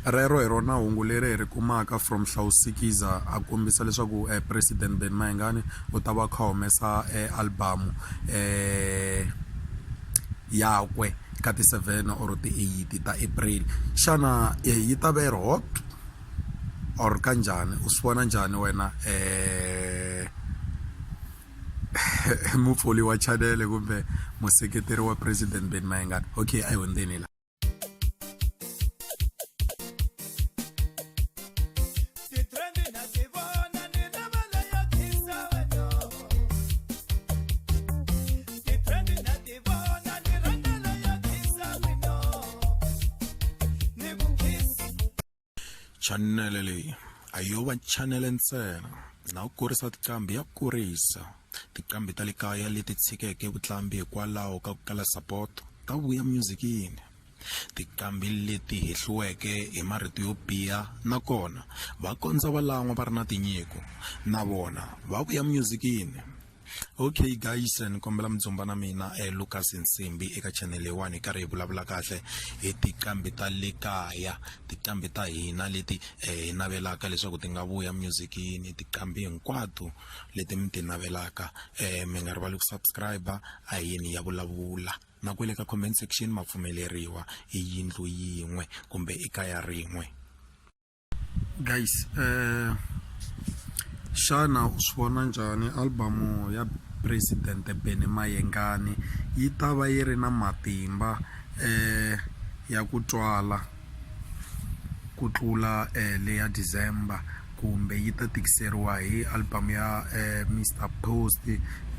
Rero hi rona hungu leri hi ri kumaka from Hlausikiza a kombisa leswaku president Benny-Mayengani u ta va kha humesa album yakwe ka ti 7 or ti 8 ta April. Xana yi ta va hot or kanjhani? U swi vona njhani wena mupfuli wa channel kumbe museketeri wa president Benny-Mayengani? Okay, a hi hundzeni la. Channel leyi a yo va channel ntsena na ku kurisa tiqambi ya kurisa tiqambi ta le kaya leti tshikeke vutlambi hikwalaho ka ku kala support ta vuya musicini, tiqambi leti hehliweke hi marito yo biha nakona va kondza valan'wa va ri na tinyiko na vona va vuya musicini. Okay guys, ni kombela mdzumba na mina Lucas Nsimbi eka channel 1 hi karhi hi vulavula kahle hi tiqambi ta le kaya, tiqambi ta hina leti hi navelaka leswaku ti nga vuya musicini, tiqambi hinkwato leti mi ti navelaka. Mi nga rivali ku subscribe a yini ya vulavula na ku le ka comment section ma pfumeleriwa hi yindlu yin'we kumbe ekaya rin'we. Guys, xana u swi vona njhani albamu ya president Benny-Mayengani? Yi ta va yi ri na matimba ya ku twala ku tlula le ya December, kumbe yi ta tikiseriwa hi albamu ya Mr Post?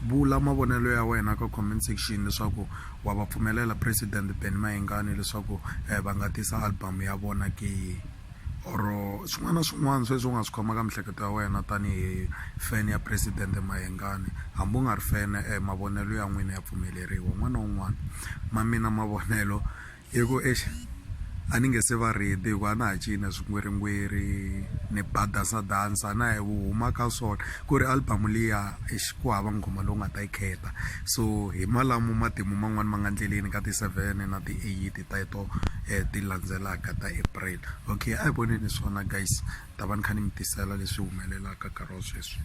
Vula mavonelo ya wena ka comment section leswaku wa va pfumelela president Benny-Mayengani leswaku va nga tisa albamu ya vona ke or swin'wana na swin'wana sweswi u nga swi khoma ka miehleketo ya wena tanihi fan ya president Mayengani. Hambi u nga ri fan, mavonelo ya n'wina ya pfumeleriwa, un'wana na un'wana. Ma mina mavonelo hi ku a ni nge se va ready hikuva a na ha cina swingweringweri ni badasa dansa na hi huma ka swona ku ri album liya ku hava nghoma lowu nga ta yi kheta. So hi malamo matimu man'wani ma nga ndleleni ka ti 7 na ti 8 ta to ti landzelaka ta April. Okay, a hi voneni swona guys, ta va ni kha ni mi tisela leswi humelelaka nkarhi wa sweswi.